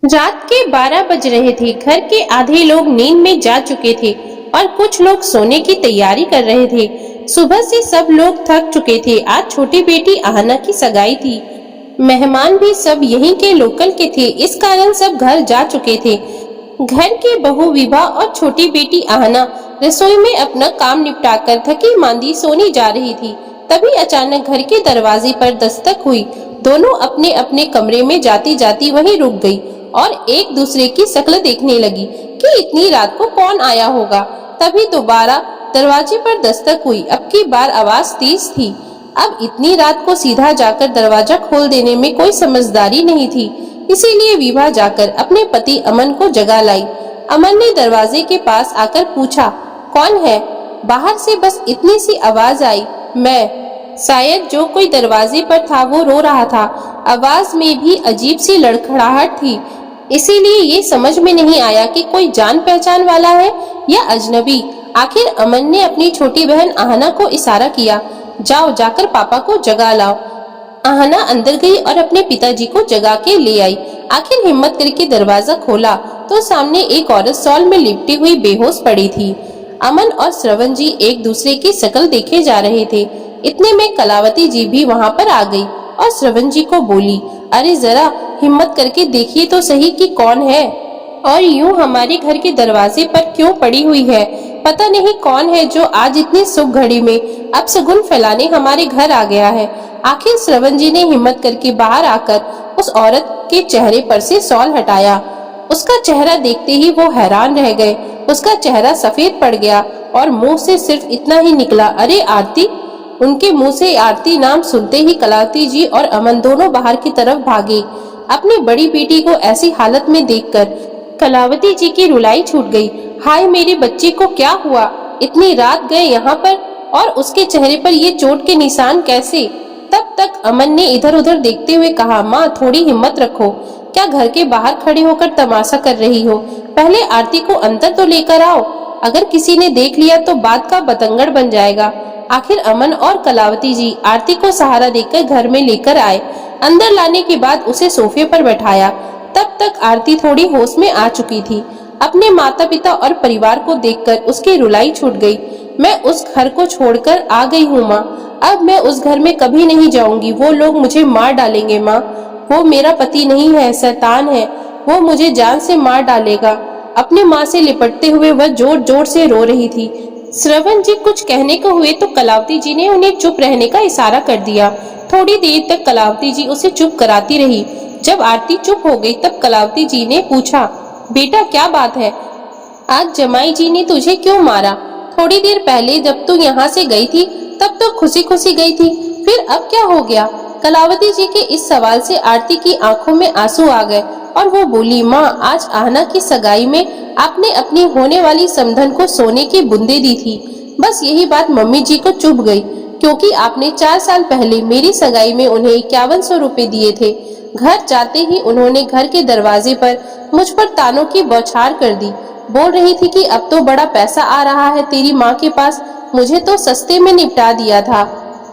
रात के 12 बज रहे थे। घर के आधे लोग नींद में जा चुके थे और कुछ लोग सोने की तैयारी कर रहे थे। सुबह से सब लोग थक चुके थे। आज छोटी बेटी आहना की सगाई थी। मेहमान भी सब यहीं के लोकल के थे, इस कारण सब घर जा चुके थे। घर के बहू विभा और छोटी बेटी आहना रसोई में अपना काम निपटाकर थकी मांदी सोने जा रही थी। तभी अचानक घर के दरवाजे पर दस्तक हुई। दोनों अपने अपने कमरे में जाती जाती वहीं रुक गई और एक दूसरे की शक्ल देखने लगी कि इतनी रात को कौन आया होगा। तभी दोबारा दरवाजे पर दस्तक हुई। अब की बार आवाज तेज थी। अब इतनी रात को सीधा जाकर दरवाजा खोल देने में कोई समझदारी नहीं थी, इसीलिए विभा जाकर अपने पति अमन को जगा लाई। अमन ने दरवाजे के पास आकर पूछा, कौन है? बाहर से बस इतनी सी आवाज आई, मैं। शायद जो कोई दरवाजे पर था वो रो रहा था। आवाज में भी अजीब सी लड़खड़ाहट थी, इसीलिए ये समझ में नहीं आया कि कोई जान पहचान वाला है या अजनबी। आखिर अमन ने अपनी छोटी बहन आहना को इशारा किया, जाओ जाकर पापा को जगा लाओ। आहना अंदर गई और अपने पिताजी को जगा के ले आई। आखिर हिम्मत करके दरवाजा खोला तो सामने एक औरत शॉल में लिपटी हुई बेहोश पड़ी थी। अमन और श्रवण जी एक दूसरे की शक्ल देखे जा रहे थे। इतने में कलावती जी भी वहां पर आ गई और श्रवण जी को बोली, अरे जरा हिम्मत करके देखिए तो सही कि कौन है और यूं हमारे घर के दरवाजे पर क्यों पड़ी हुई है। पता नहीं कौन है जो आज इतनी शुभ घड़ी में अपशगुन फैलाने हमारे घर आ गया है। आखिर श्रवण जी ने हिम्मत करके बाहर आकर उस औरत के चेहरे पर से शॉल हटाया। उसका चेहरा देखते ही वो हैरान रह गए। उसका चेहरा सफेद पड़ गया और मुंह से सिर्फ इतना ही निकला, अरे आरती। उनके मुंह से आरती नाम सुनते ही कलावती जी और अमन दोनों बाहर की तरफ भागे। अपनी बड़ी बेटी को ऐसी हालत में देखकर कलावती जी की रुलाई छूट गई। हाय मेरे बच्चे को क्या हुआ? इतनी रात गए यहाँ पर और उसके चेहरे पर ये चोट के निशान कैसे? तब तक अमन ने इधर उधर देखते हुए कहा, माँ थोड़ी हिम्मत रखो। क्या घर के बाहर खड़े होकर तमाशा कर रही हो? पहले आरती को अंदर तो लेकर आओ। अगर किसी ने देख लिया तो बात का बतंगड़ बन जाएगा। आखिर अमन और कलावती जी आरती को सहारा देकर घर में लेकर आए। अंदर लाने के बाद उसे सोफे पर बैठाया। तब तक आरती थोड़ी होश में आ चुकी थी। अपने माता पिता और परिवार को देखकर उसकी रुलाई छूट गई। मैं उस घर को छोड़कर आ गई हूँ माँ। अब मैं उस घर में कभी नहीं जाऊंगी। वो लोग मुझे मार डालेंगे माँ। वो मेरा पति नहीं है, शैतान है। वो मुझे जान से मार डालेगा। अपने माँ से लिपटते हुए वह जोर जोर से रो रही थी। श्रवण जी कुछ कहने को हुए तो कलावती जी ने उन्हें चुप रहने का इशारा कर दिया। थोड़ी देर तक कलावती जी उसे चुप कराती रही। जब आरती चुप हो गई तब कलावती जी ने पूछा, बेटा क्या बात है? आज जमाई जी ने तुझे क्यों मारा? थोड़ी देर पहले जब तू यहाँ से गई थी तब तो खुशी खुशी गई थी, फिर अब क्या हो गया? कलावती जी के इस सवाल से आरती की आंखों में आंसू आ गए और वो बोली, माँ आज आहना की सगाई में आपने अपनी होने वाली समधन को सोने की बूंदे दी थी। बस यही बात मम्मी जी को चुभ गई, क्योंकि आपने 4 साल पहले मेरी सगाई में उन्हें 5100 रुपए दिए थे। घर जाते ही उन्होंने घर के दरवाजे पर मुझ पर तानों की बौछार कर दी। बोल रही थी कि अब तो बड़ा पैसा आ रहा है तेरी माँ के पास, मुझे तो सस्ते में निपटा दिया था।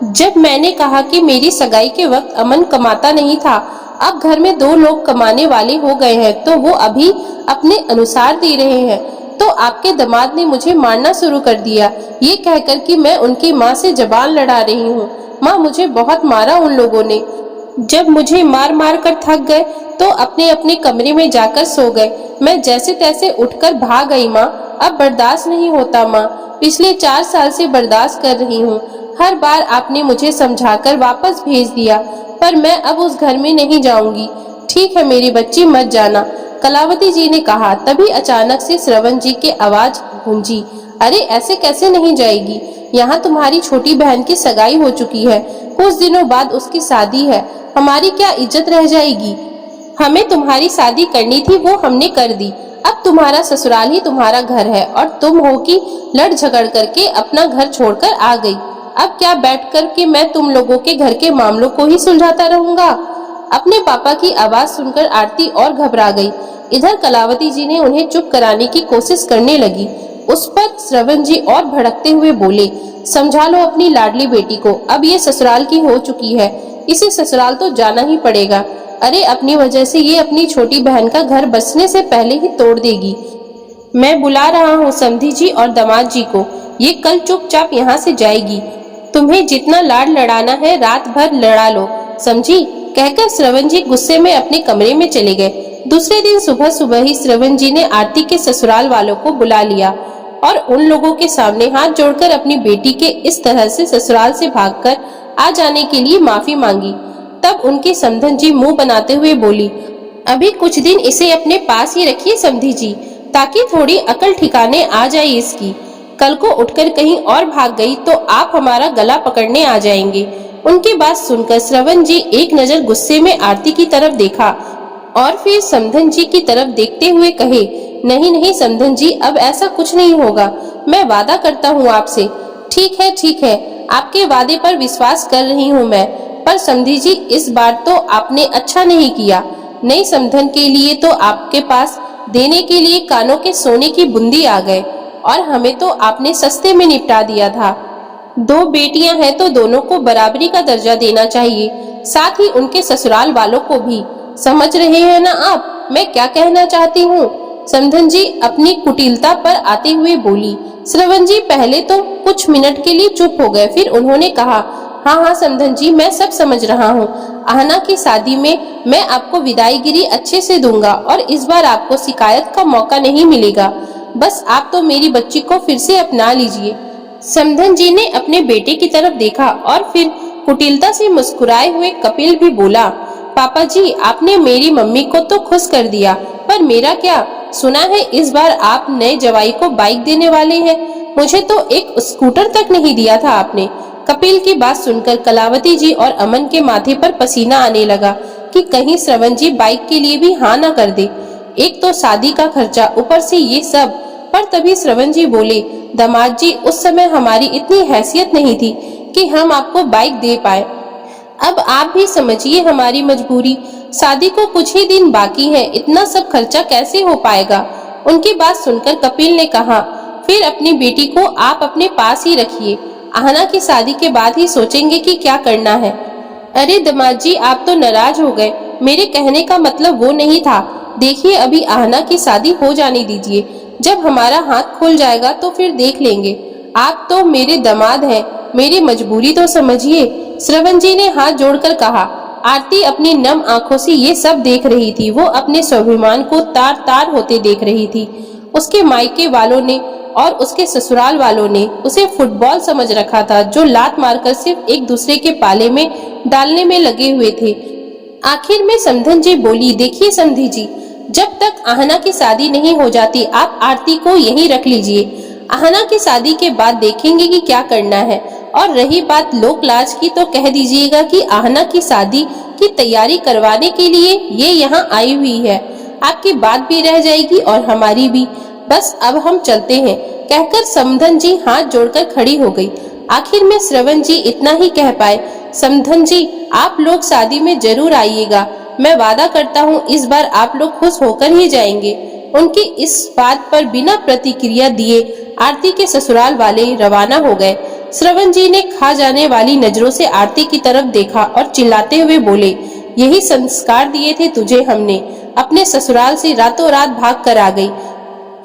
जब मैंने कहा कि मेरी सगाई के वक्त अमन कमाता नहीं था, अब घर में 2 लोग कमाने वाले हो गए हैं तो वो अभी अपने अनुसार दे रहे हैं, तो आपके दामाद ने मुझे मारना शुरू कर दिया, ये कहकर कि मैं उनकी माँ से जबान लड़ा रही हूँ। माँ मुझे बहुत मारा उन लोगों ने। जब मुझे मार मार कर थक गए तो अपने अपने कमरे में जाकर सो गए। मैं जैसे तैसे उठकर भाग गई माँ। अब बर्दाश्त नहीं होता माँ। पिछले 4 साल से बर्दाश्त कर रही हूँ। हर बार आपने मुझे समझाकर वापस भेज दिया, पर मैं अब उस घर में नहीं जाऊंगी। ठीक है मेरी बच्ची, मत जाना, कलावती जी ने कहा। तभी अचानक से श्रवण जी की आवाज गूंजी, अरे ऐसे कैसे नहीं जाएगी? यहाँ तुम्हारी छोटी बहन की सगाई हो चुकी है, कुछ दिनों बाद उसकी शादी है, हमारी क्या इज्जत रह जाएगी? हमें तुम्हारी शादी करनी थी, वो हमने कर दी। अब तुम्हारा ससुराल ही तुम्हारा घर है और तुम हो कि लड़ झगड़ करके अपना घर छोड़कर आ गई। अब क्या बैठ कर के मैं तुम लोगों के घर के मामलों को ही सुलझाता रहूंगा? अपने पापा की आवाज सुनकर आरती और घबरा गई। इधर कलावती जी ने उन्हें चुप कराने की कोशिश करने लगी। उस पर श्रवण जी और भड़कते हुए बोले, समझा लो अपनी लाडली बेटी को, अब ये ससुराल की हो चुकी है, इसे ससुराल तो जाना ही पड़ेगा। अरे अपनी वजह से ये अपनी छोटी बहन का घर बसने से पहले ही तोड़ देगी। मैं बुला रहा हूँ समधी जी और दामाद जी को, ये कल चुपचाप यहाँ से जाएगी। तुम्हें जितना लाड लड़ाना है रात भर लड़ा लो, समझी? कहकर श्रवण जी गुस्से में अपने कमरे में चले गए। दूसरे दिन सुबह सुबह ही श्रवण जी ने आरती के ससुराल वालों को बुला लिया और उन लोगों के सामने हाथ जोड़कर अपनी बेटी के इस तरह से ससुराल से भागकर आ जाने के लिए माफी मांगी। तब उनके समधन जी मुंह बनाते हुए बोली, अभी कुछ दिन इसे अपने पास ही रखिए समधी जी, ताकि थोड़ी अकल ठिकाने आ जाए इसकी। कल को उठकर कहीं और भाग गई तो आप हमारा गला पकड़ने आ जाएंगे। उनकी बात सुनकर श्रवण जी एक नजर गुस्से में आरती की तरफ देखा और फिर समधन जी की तरफ देखते हुए कहे, नहीं नहीं समधन जी, अब ऐसा कुछ नहीं होगा, मैं वादा करता हूँ आपसे। ठीक है, आपके वादे पर विश्वास कर रही हूँ मैं, पर समधी जी इस बार तो आपने अच्छा नहीं किया। नई समधन के लिए तो आपके पास देने के लिए कानों के सोने की बूंदी आ गए और हमें तो आपने सस्ते में निपटा दिया था। 2 बेटियां हैं तो दोनों को बराबरी का दर्जा देना चाहिए, साथ ही उनके ससुराल वालों को भी। समझ रहे हैं ना आप मैं क्या कहना चाहती हूँ? समधन जी अपनी कुटिलता पर आते हुए बोली। श्रवण जी पहले तो कुछ मिनट के लिए चुप हो गए, फिर उन्होंने कहा, हाँ समधन जी, मैं सब समझ रहा हूँ। आहना की शादी में मैं आपको विदाईगिरी अच्छे से दूंगा और इस बार आपको शिकायत का मौका नहीं मिलेगा। बस आप तो मेरी बच्ची को फिर से अपना लीजिए। समधन जी ने अपने बेटे की तरफ देखा और फिर कुटिलता से मुस्कुराए हुए कपिल भी बोला, पापा जी आपने मेरी मम्मी को तो खुश कर दिया, पर मेरा क्या? सुना है इस बार आप नए जवाई को बाइक देने वाले हैं, मुझे तो एक स्कूटर तक नहीं दिया था आपने। कपिल की बात सुनकर कलावती जी और अमन के माथे पर पसीना आने लगा कि कहीं श्रवण जी बाइक के लिए भी हाँ ना कर दे। एक तो शादी का खर्चा, ऊपर से ये सब। पर तभी श्रवण जी बोले, दामाद जी उस समय हमारी इतनी हैसियत नहीं थी कि हम आपको बाइक दे पाए। अब आप भी समझिए हमारी मजबूरी। शादी को कुछ ही दिन बाकी है, इतना सब खर्चा कैसे हो पाएगा? उनकी बात सुनकर कपिल ने कहा, फिर अपनी बेटी को आप अपने पास ही रखिए, आहना की शादी के बाद ही सोचेंगे कि क्या करना है। अरे दामाद जी आप तो नाराज हो गए, मेरे कहने का मतलब वो नहीं था। देखिए अभी आहना की शादी हो जाने दीजिए, जब हमारा हाथ खुल जाएगा तो फिर देख लेंगे। आप तो मेरे दामाद हैं, मेरी मजबूरी तो समझिए। श्रवण जी ने हाथ जोड़कर कहा। आरती अपनी नम आंखों से ये सब देख रही थी, वो अपने स्वाभिमान को तार तार होते देख रही थी। उसके मायके वालों ने और उसके ससुराल वालों ने उसे फुटबॉल समझ रखा था, जो लात मारकर सिर्फ एक दूसरे के पाले में डालने में लगे हुए थे। आखिर में समधन जी बोली, देखिए समधी जी, जब तक आहना की शादी नहीं हो जाती आप आरती को यहीं रख लीजिए। आहना की शादी के बाद देखेंगे कि क्या करना है। और रही बात लोक लाज की, तो कह दीजिएगा कि आहना की शादी की तैयारी करवाने के लिए ये यहाँ आई हुई है। आपकी बात भी रह जाएगी और हमारी भी। बस अब हम चलते हैं। कहकर समधन जी हाथ जोड़कर खड़ी हो गई। आखिर में श्रवण जी इतना ही कह पाए, समधन जी आप लोग शादी में जरूर आइएगा, मैं वादा करता हूँ इस बार आप लोग खुश होकर ही जाएंगे। उनकी इस बात पर बिना प्रतिक्रिया दिए आरती के ससुराल वाले रवाना हो गए। श्रवण जी ने खा जाने वाली नजरों से आरती की तरफ देखा और चिल्लाते हुए बोले, यही संस्कार दिए थे तुझे हमने, अपने ससुराल से रातों रात भाग कर आ गई।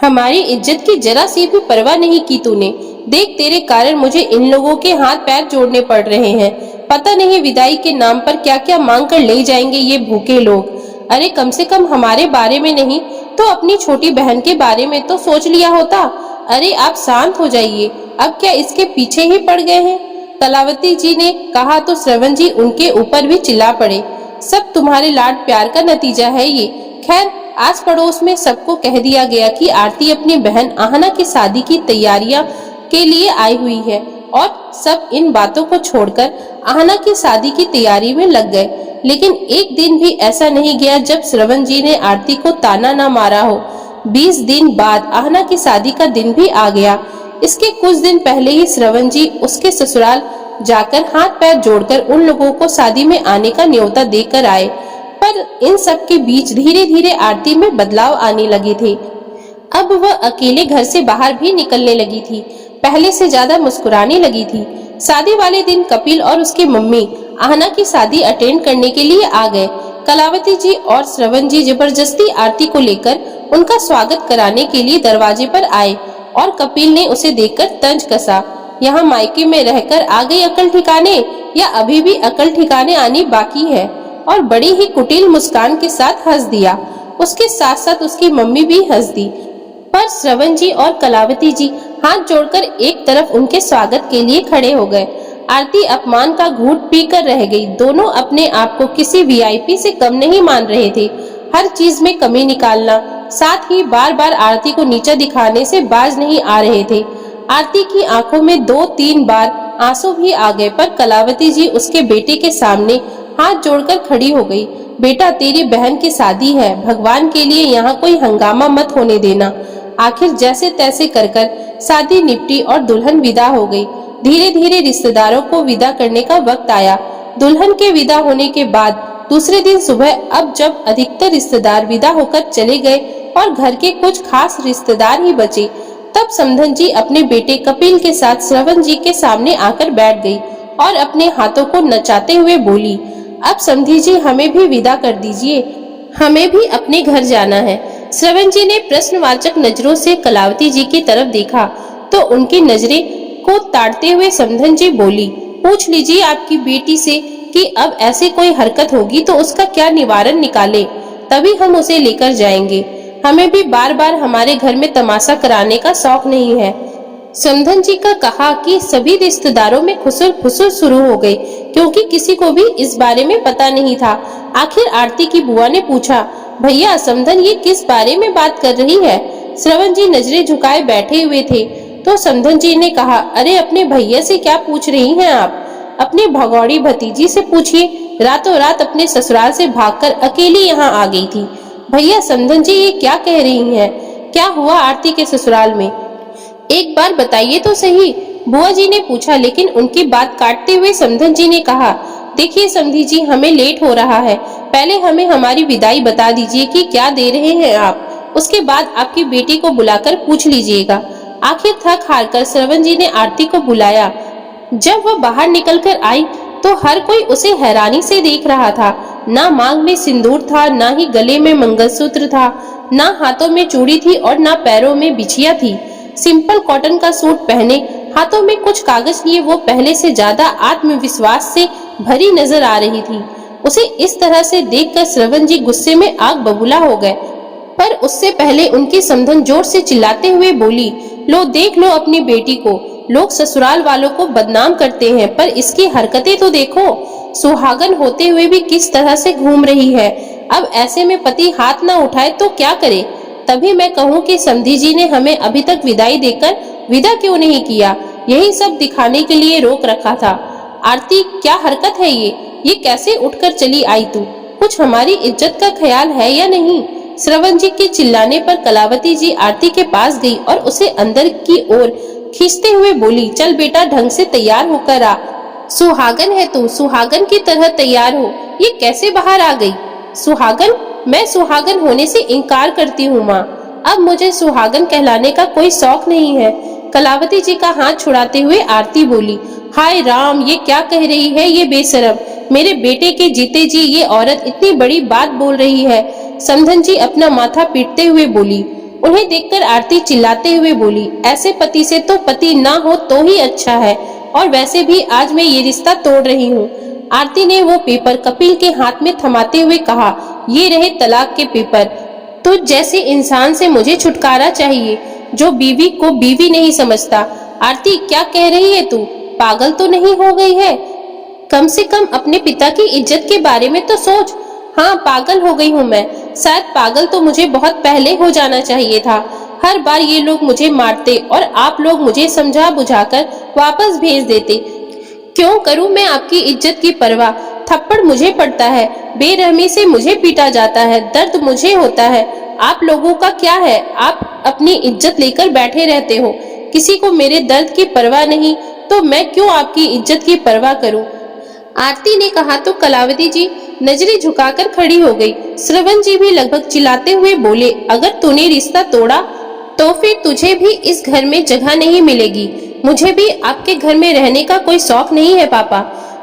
हमारी इज्जत की जरा सी भी परवाह नहीं की तूने। देख तेरे कारण मुझे इन लोगों के हाथ पैर जोड़ने पड़ रहे हैं। पता नहीं विदाई के नाम पर क्या क्या मांग कर ले जाएंगे ये भूखे लोग। अरे कम से कम हमारे बारे में नहीं तो अपनी छोटी बहन के बारे में तो सोच लिया होता। अरे आप शांत हो जाइए, अब क्या इसके पीछे ही पड़ गए हैं? कलावती जी ने कहा तो श्रवण जी उनके ऊपर भी चिल्ला पड़े। सब तुम्हारे लाड प्यार का नतीजा है ये। खैर आस पड़ोस में सबको कह दिया गया कि आरती अपनी बहन आहना की शादी की तैयारियां के लिए आई हुई है और सब इन बातों को छोड़कर आहना की शादी की तैयारी में लग गए। लेकिन एक दिन भी ऐसा नहीं गया जब श्रवण जी ने आरती को ताना ना मारा हो। 20 दिन बाद आहना की शादी का दिन भी आ गया। इसके कुछ दिन पहले ही श्रवण जी उसके ससुराल जाकर हाथ पैर जोड़कर उन लोगों को शादी में आने का न्योता देकर आए। पर इन सब के बीच धीरे धीरे आरती में बदलाव आने लगे थे। अब वह अकेले घर से बाहर भी निकलने लगी थी, पहले से ज्यादा मुस्कुराने लगी थी। शादी वाले दिन कपिल और उसकी मम्मी आहना की शादी अटेंड करने के लिए आ गए। कलावती जी और श्रवण जी जबरदस्ती आरती को लेकर उनका स्वागत कराने के लिए दरवाजे पर आए और कपिल ने उसे देखकर तंज कसा। यहाँ मायके में रहकर आ गई अकल ठिकाने, या अभी भी अकल ठिकाने आनी बाकी है? और बड़ी ही कुटिल मुस्कान के साथ हंस दिया। उसके साथ साथ उसकी मम्मी भी हंस दी। पर श्रवण जी और कलावती जी हाथ जोड़कर एक तरफ उनके स्वागत के लिए खड़े हो गए। आरती अपमान का घूंट पीकर रह गई। दोनों अपने आप को किसी वीआईपी से कम नहीं मान रहे थे। हर चीज में कमी निकालना, साथ ही बार बार आरती को नीचा दिखाने से बाज नहीं आ रहे थे। आरती की आंखों में 2-3 बार आंसू भी आ गए, पर कलावती जी उसके बेटे के सामने हाथ जोड़कर खड़ी हो गई। बेटा, तेरी बहन की शादी है, भगवान के लिए यहाँ कोई हंगामा मत होने देना। आखिर जैसे तैसे कर शादी निपटी और दुल्हन विदा हो गई। धीरे धीरे रिश्तेदारों को विदा करने का वक्त आया। दुल्हन के विदा होने के बाद दूसरे दिन सुबह, अब जब अधिकतर रिश्तेदार विदा होकर चले गए और घर के कुछ खास रिश्तेदार ही बचे, तब समधन जी अपने बेटे कपिल के साथ श्रवण जी के सामने आकर बैठ गई और अपने हाथों को नचाते हुए बोली, अब समधी जी हमें भी विदा कर दीजिए, हमें भी अपने घर जाना है। श्रवण जी ने प्रश्नवाचक नजरों से कलावती जी की तरफ देखा तो उनकी नजरें को ताड़ते हुए समधन जी बोली, पूछ लीजिए आपकी बेटी से कि अब ऐसे कोई हरकत होगी तो उसका क्या निवारण निकाले, तभी हम उसे लेकर जाएंगे। हमें भी बार बार हमारे घर में तमाशा कराने का शौक नहीं है। समधन जी का कहा कि सभी रिश्तेदारों में खुसुर फुसुर शुरू हो गई, क्योंकि किसी को भी इस बारे में पता नहीं था। आखिर आरती की बुआ ने पूछा, भैया समधन ये किस बारे में बात कर रही है? श्रवण जी नजरें झुकाए बैठे हुए थे तो समधन जी ने कहा, अरे अपने भैया से क्या पूछ रही हैं आप? अपने भगौड़ी भतीजी से पूछिए, रातों रात अपने ससुराल से भागकर अकेली यहाँ आ गई थी। भैया समधन जी ये क्या कह रही हैं? क्या हुआ आरती के ससुराल में? एक बार बताइए तो सही, बुआ जी ने पूछा। लेकिन उनकी बात काटते हुए समधन जी ने कहा, देखिए समधी जी हमें लेट हो रहा है, पहले हमें हमारी विदाई बता दीजिए कि क्या दे रहे हैं आप, उसके बाद आपकी बेटी को बुलाकर पूछ लीजिएगा। आखिर थक हार कर श्रवण जी ने आरती को बुलाया। जब वह बाहर निकलकर आई तो हर कोई उसे हैरानी से देख रहा था। ना मांग में सिंदूर था, ना ही गले में मंगलसूत्र था, ना हाथों में चूड़ी थी और ना पैरों में बिछिया थी। सिंपल कॉटन का सूट पहने, हाथों में कुछ कागज लिए वो पहले से ज्यादा आत्मविश्वास से भरी नजर आ रही थी। उसे इस तरह से देखकर श्रवण जी गुस्से में आग बबूला हो गए, पर उससे पहले उनकी समधन जोर से चिल्लाते हुए बोली, लो देख लो अपनी बेटी को, लोग ससुराल वालों को बदनाम करते हैं पर इसकी हरकतें तो देखो, सुहागन होते हुए भी किस तरह से घूम रही है। अब ऐसे में पति हाथ ना उठाए तो क्या करे? तभी मैं कहूँ कि समधी जी ने हमें अभी तक विदाई देकर विदा क्यों नहीं किया, यही सब दिखाने के लिए रोक रखा था। आरती क्या हरकत है ये कैसे उठकर चली आई तू? कुछ हमारी इज्जत का ख्याल है या नहीं? श्रवण जी के चिल्लाने पर कलावती जी आरती के पास गई और उसे अंदर की ओर खींचते हुए बोली, चल बेटा ढंग से तैयार होकर आ, सुहागन है तू, सुहागन की तरह तैयार हो। ये कैसे बाहर आ गई? सुहागन? मैं सुहागन होने से इनकार करती हूँ माँ, अब मुझे सुहागन कहलाने का कोई शौक नहीं है। कलावती जी का हाथ छुड़ाते हुए आरती बोली, हाय राम, ये क्या कह रही है ये बेशरम, मेरे बेटे के जीते जी ये औरत इतनी बड़ी बात बोल रही है। समधन जी अपना माथा पीटते हुए बोली। उन्हें देखकर आरती चिल्लाते हुए बोली, ऐसे पति से तो पति ना हो तो ही अच्छा है, और वैसे भी आज मैं ये रिश्ता तोड़ रही हूँ। आरती ने वो पेपर कपिल के हाथ में थमाते हुए कहा, ये रहे तलाक के पेपर। तो जैसे इंसान से मुझे छुटकारा चाहिए जो बीवी को बीवी नहीं समझता। आरती क्या कह रही है तू? पागल तो नहीं हो गई है? कम से कम अपने पिता की इज्जत के बारे में तो सोच। हाँ पागल हो गई हूँ मैं, शायद पागल तो मुझे बहुत पहले हो जाना चाहिए था। हर बार ये लोग मुझे मारते और आप लोग मुझे समझा बुझाकर वापस भेज देते। क्यों करूं मैं आपकी इज्जत की परवाह? थप्पड़ मुझे पड़ता है, बेरहमी से मुझे पीटा जाता है, दर्द मुझे होता है। आप लोगों का क्या है? आप अपनी इज्जत लेकर बैठे रहते हो। किसी को मेरे दर्द की परवाह नहीं तो मैं क्यों आपकी इज्जत की परवाह करूं? आरती ने कहा तो कलावती जी नजरें झुकाकर खड़ी हो गई। श्रवण जी भी लगभग चिल्लाते हुए बोले, अगर तूने रिश्ता तोड़ा तो फिर तुझे भी इस घर में जगह नहीं मिलेगी। मुझे भी आपके घर में रहने का कोई शौक नहीं है पापा।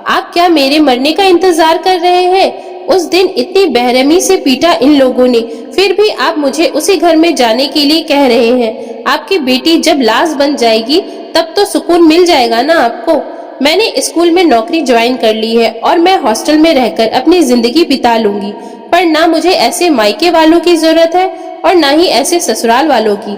आप क्या मेरे मरने का इंतजार कर रहे हैं? उस दिन इतनी बेरहमी से पीटा इन लोगों ने, फिर भी आप मुझे उसी घर में जाने के लिए कह रहे हैं। आपकी बेटी जब लाश बन जाएगी तब तो सुकून मिल जाएगा ना आपको। मैंने स्कूल में नौकरी ज्वाइन कर ली है और मैं हॉस्टल में रहकर अपनी जिंदगी बिता लूंगी, पर ना मुझे ऐसे मायके वालों की जरूरत है और ना ही ऐसे ससुराल वालों की।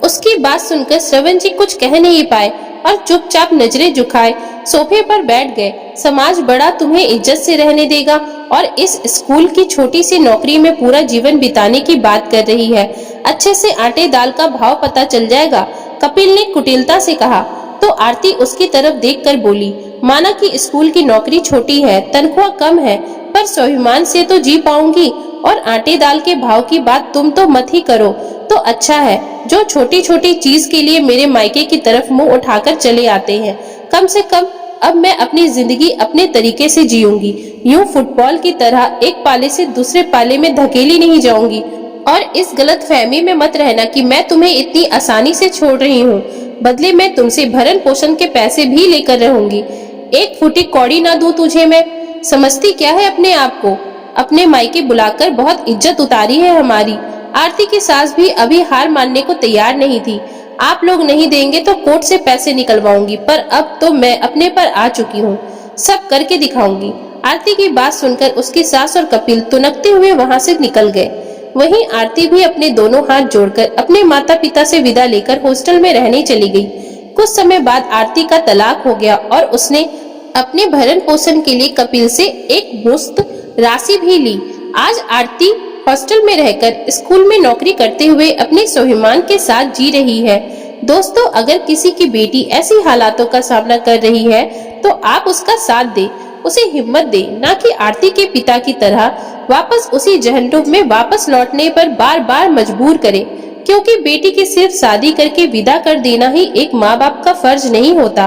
उसकी बात सुनकर श्रवण जी कुछ कह नहीं पाए और चुपचाप नजरें झुकाए सोफे पर बैठ गए। समाज बड़ा तुम्हें इज्जत से रहने देगा और इस स्कूल की छोटी सी नौकरी में पूरा जीवन बिताने की बात कर रही है। अच्छे से आटे दाल का भाव पता चल जाएगा, कपिल ने कुटिलता से कहा। तो आरती उसकी तरफ देखकर बोली, माना कि स्कूल की नौकरी छोटी है, तनख्वाह कम है, पर स्वाभिमान से तो जी पाऊंगी और आटे दाल के भाव की बात तुम तो मत ही करो तो अच्छा है, जो छोटी छोटी चीज के लिए मेरे मायके की तरफ मुंह उठाकर चले आते हैं। कम से कम अब मैं अपनी जिंदगी अपने तरीके से जीऊंगी, यूं फुटबॉल की तरह एक पाले से दूसरे पाले में धकेली नहीं जाऊंगी। और इस गलतफहमी में मत रहना कि मैं तुम्हें इतनी आसानी से छोड़ रही हूँ। बदले में तुमसे भरण पोषण के पैसे भी लेकर रहूंगी। एक फूटी कौड़ी ना दूं तुझे मैं। समझती क्या है अपने आप को? अपने मायके बुलाकर बहुत इज्जत उतारी है हमारी। आरती की सास भी अभी हार मानने को तैयार नहीं थी। आप लोग नहीं देंगे तो कोर्ट से पैसे निकलवाऊंगी, पर अब तो मैं अपने पर आ चुकी हूँ, सब करके दिखाऊंगी। आरती की बात सुनकर उसकी सास और कपिल तुनकते हुए वहां से निकल गए। वहीं आरती भी अपने दोनों हाथ जोड़कर अपने माता पिता से विदा लेकर हॉस्टल में रहने चली गई। कुछ समय बाद आरती का तलाक हो गया और उसने अपने भरण पोषण के लिए कपिल से एक मुश्त राशि भी ली। आज आरती हॉस्टल में रहकर स्कूल में नौकरी करते हुए अपने स्वाभिमान के साथ जी रही है। दोस्तों, अगर किसी की बेटी ऐसी हालातों का सामना कर रही है तो आप उसका साथ दें, उसे हिम्मत दें, ना कि आरती के पिता की तरह वापस उसी जहन्नुम में वापस लौटने पर बार बार मजबूर करें। क्योंकि बेटी की सिर्फ शादी करके विदा कर देना ही एक माँ बाप का फर्ज नहीं होता,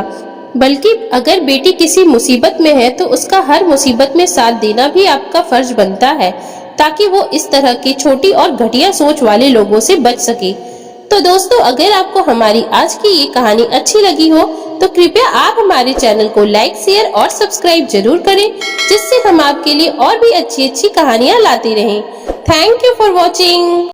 बल्कि अगर बेटी किसी मुसीबत में है तो उसका हर मुसीबत में साथ देना भी आपका फर्ज बनता है, ताकि वो इस तरह की छोटी और घटिया सोच वाले लोगों से बच सके। तो दोस्तों, अगर आपको हमारी आज की ये कहानी अच्छी लगी हो तो कृपया आप हमारे चैनल को लाइक, शेयर और सब्सक्राइब जरूर करें, जिससे हम आपके लिए और भी अच्छी अच्छी कहानियाँ लाते रहें। Thank you for watching.